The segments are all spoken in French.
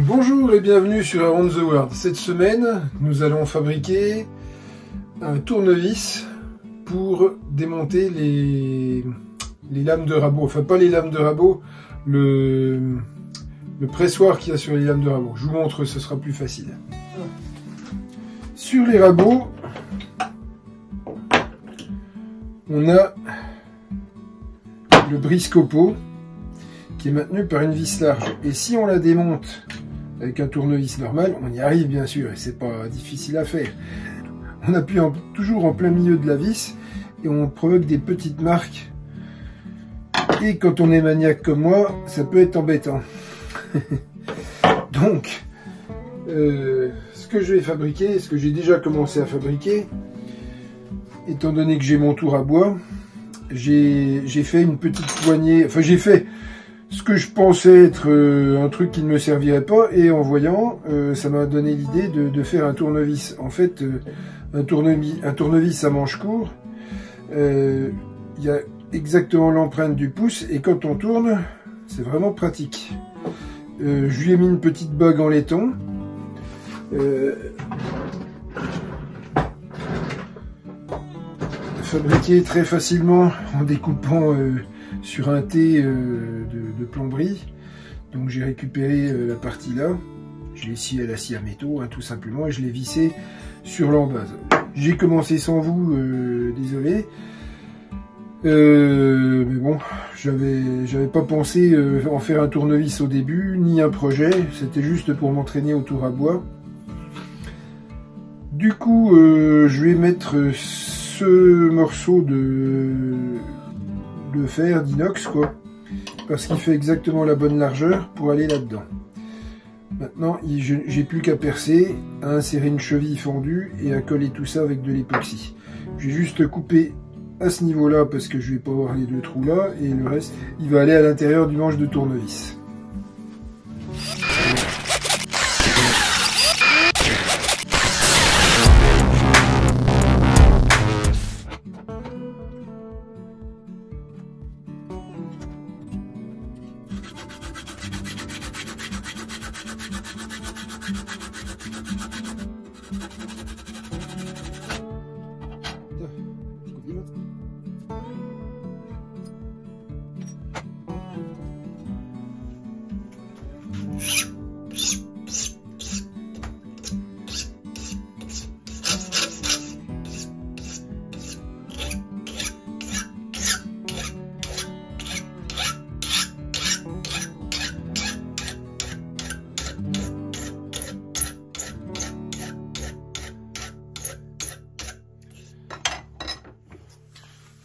Bonjour et bienvenue sur Around the World. Cette semaine, nous allons fabriquer un tournevis pour démonter les lames de rabot. Enfin, pas les lames de rabot, le pressoir qu'il y a sur les lames de rabot. Je vous montre, ce sera plus facile. Sur les rabots, on a le brise-copeaux qui est maintenu par une vis large. Et si on la démonte avec un tournevis normal, on y arrive bien sûr, et c'est pas difficile à faire. On appuie toujours en plein milieu de la vis et on provoque des petites marques. Et quand on est maniaque comme moi, ça peut être embêtant. Donc, ce que je vais fabriquer, ce que j'ai déjà commencé à fabriquer, étant donné que j'ai mon tour à bois, j'ai fait une petite poignée, enfin j'ai fait ce que je pensais être un truc qui ne me servirait pas, et en voyant, ça m'a donné l'idée de faire un tournevis. En fait, un tournevis à manche court, il y a exactement l'empreinte du pouce, et quand on tourne, c'est vraiment pratique. Je lui ai mis une petite bague en laiton. Fabriqué très facilement en découpant sur un T de plomberie. Donc j'ai récupéré la partie là, je l'ai scié à la scie à métaux, hein, tout simplement, et je l'ai vissé sur l'embase. J'ai commencé sans vous, désolé, mais bon, j'avais pas pensé en faire un tournevis au début, ni un projet, c'était juste pour m'entraîner au tour à bois. Du coup, je vais mettre ce morceau de fer d'inox, quoi, parce qu'il fait exactement la bonne largeur pour aller là-dedans. Maintenant, j'ai plus qu'à percer, à insérer une cheville fendue et à coller tout ça avec de l'époxy. Je vais juste couper à ce niveau-là parce que je vais pas avoir les deux trous là, et le reste, il va aller à l'intérieur du manche de tournevis.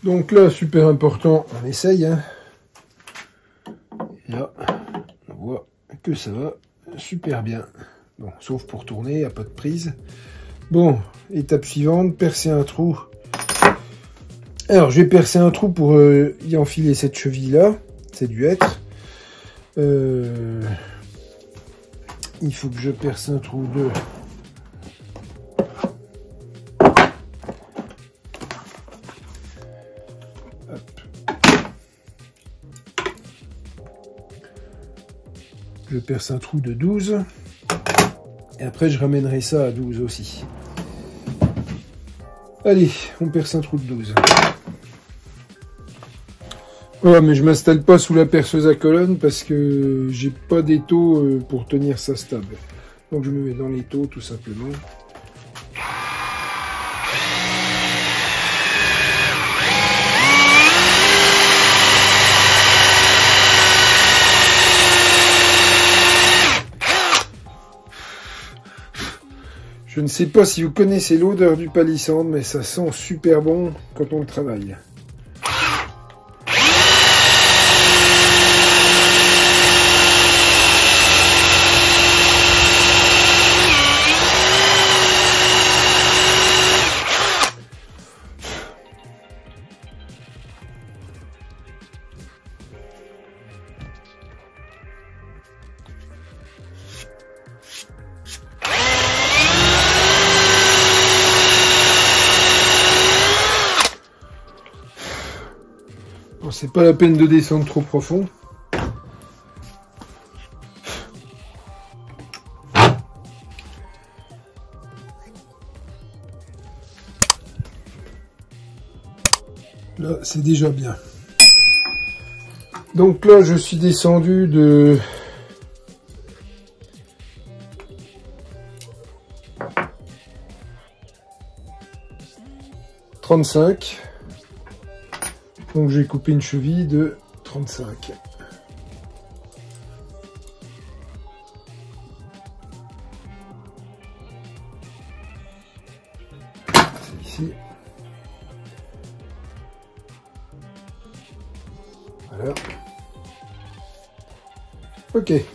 Donc là, super important, on essaye, hein. Et là, on voit que ça va super bien. Bon, sauf pour tourner, il n'y a pas de prise. Bon, étape suivante, percer un trou. Alors, je vais percer un trou pour y enfiler cette cheville-là. C'est dû être. Il faut que je perce un trou de... Je perce un trou de 12 et après je ramènerai ça à 12 aussi. Allez, on perce un trou de 12. Voilà, mais je m'installe pas sous la perceuse à colonne parce que j'ai pas d'étau pour tenir ça stable. Donc je me mets dans l'étau tout simplement. Je ne sais pas si vous connaissez l'odeur du palissandre, mais ça sent super bon quand on le travaille. Bon, c'est pas la peine de descendre trop profond. c'est déjà bien. Donc là, je suis descendu de 35. Donc j'ai coupé une cheville de 35. C'est ici. Voilà. Ok. Et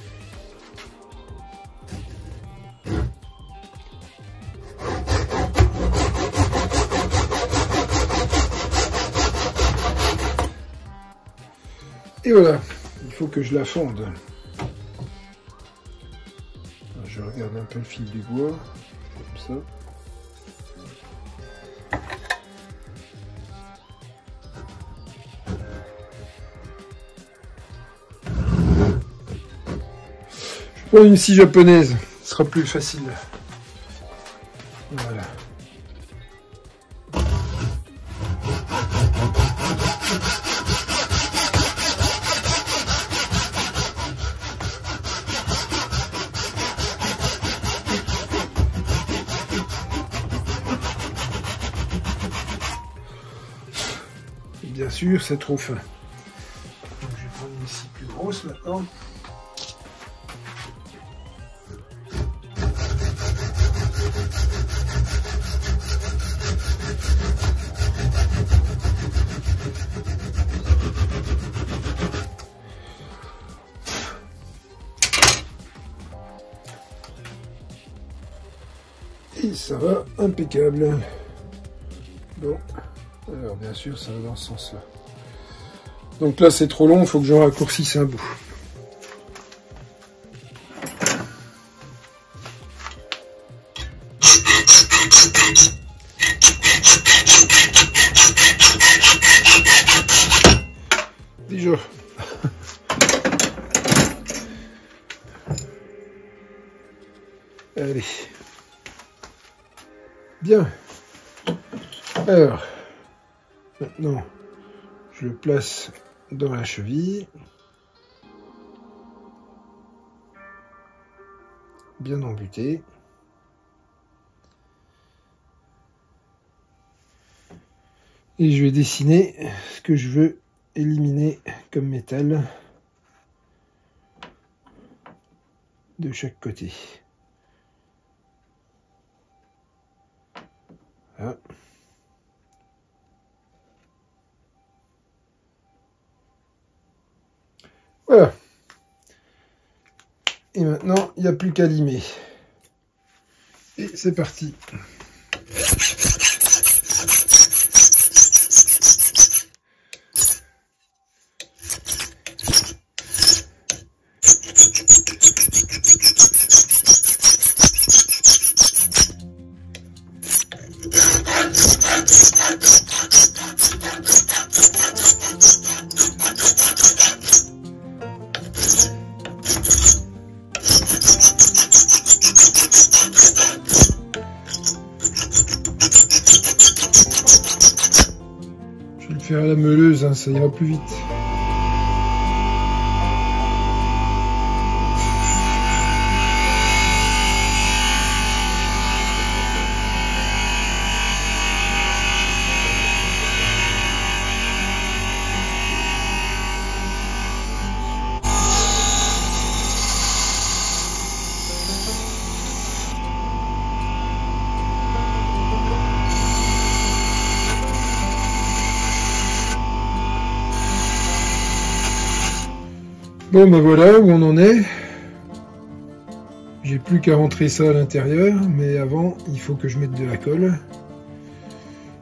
voilà, il faut que je la fonde. Je regarde un peu le fil du bois, comme ça. Je prends une scie japonaise, ce sera plus facile. Voilà. Bien sûr, c'est trop fin. Donc, je vais prendre une scie plus grosse maintenant. Et ça va, impeccable. Bon, alors bien sûr, ça va dans ce sens-là. Donc là, c'est trop long, il faut que j'en raccourcisse un bout. Déjà. Allez. Bien. Alors, maintenant, je le place dans la cheville. Bien embuté. Et je vais dessiner ce que je veux éliminer comme métal de chaque côté. Voilà. Voilà. Et maintenant, il n'y a plus qu'à limer. Et c'est parti. Je vais le faire à la meuleuse, hein, ça ira plus vite. Bon ben voilà où on en est. J'ai plus qu'à rentrer ça à l'intérieur, mais avant il faut que je mette de la colle.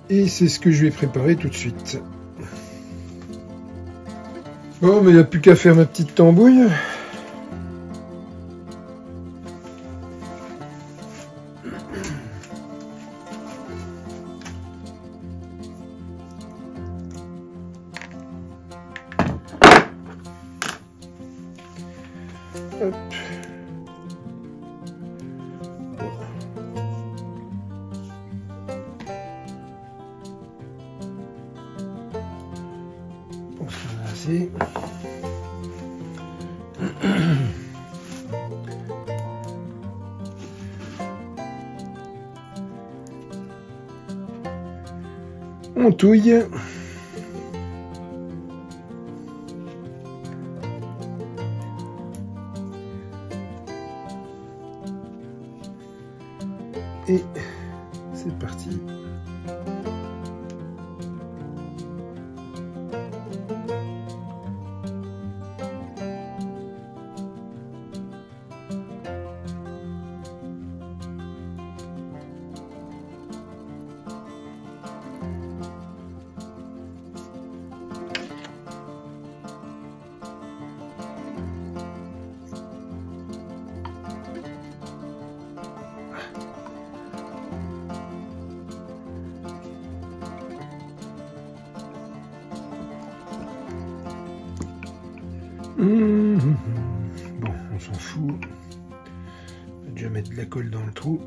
Et c'est ce que je vais préparer tout de suite. Bon mais il n'y a plus qu'à faire ma petite tambouille. Hop. pense qu'on a assez. On touille. Et c'est parti. Bon, on s'en fout. On va déjà mettre de la colle dans le trou.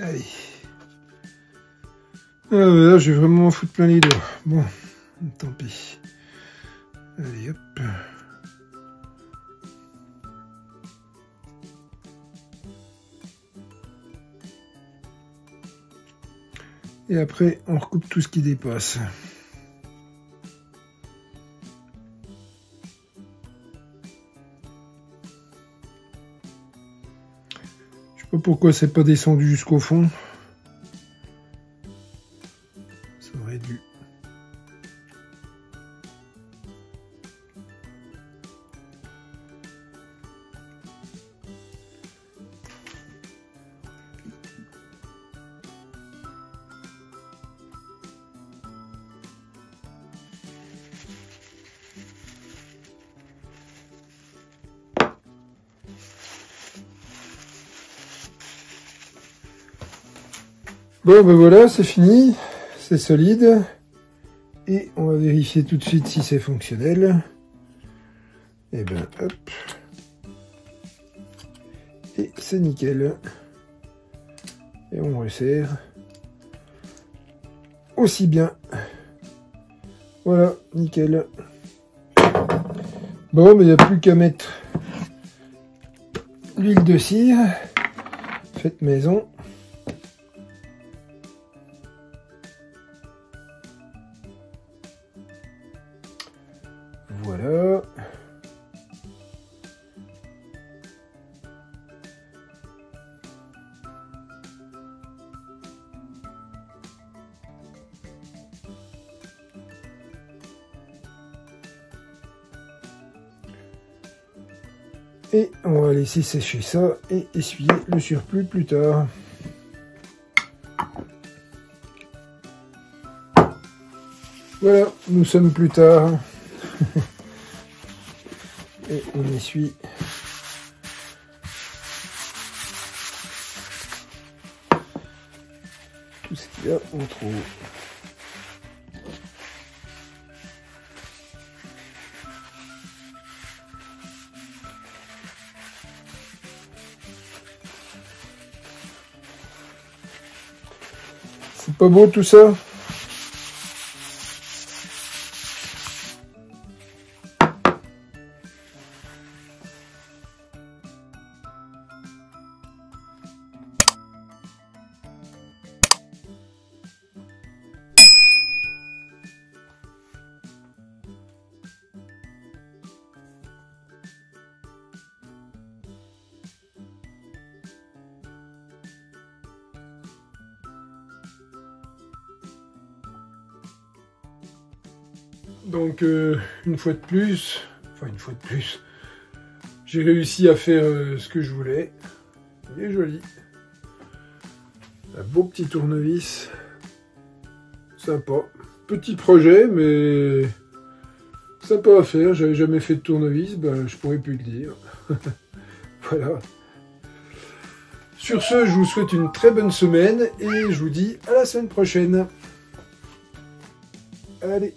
Allez. Ah, là, je vais vraiment m'en foutre plein les doigts. Bon, tant pis. Allez, hop. Et après, on recoupe tout ce qui dépasse. Je sais pas pourquoi c'est pas descendu jusqu'au fond. Ça aurait dû. Bon ben voilà, c'est fini, c'est solide, et on va vérifier tout de suite si c'est fonctionnel. Et ben hop, et c'est nickel, et on resserre aussi bien. Voilà, nickel. Bon, mais il n'y a plus qu'à mettre l'huile de cire, faite maison. Voilà. Et on va laisser sécher ça et essuyer le surplus plus tard. Voilà, nous sommes plus tard. Et on essuie Bien, on trouve. C'est pas beau tout ça? Donc une fois de plus, j'ai réussi à faire ce que je voulais. Il est joli. Un beau petit tournevis. Sympa. Petit projet, mais sympa à faire. J'avais jamais fait de tournevis, ben, je pourrais plus le dire. Voilà. Sur ce, je vous souhaite une très bonne semaine et je vous dis à la semaine prochaine. Allez.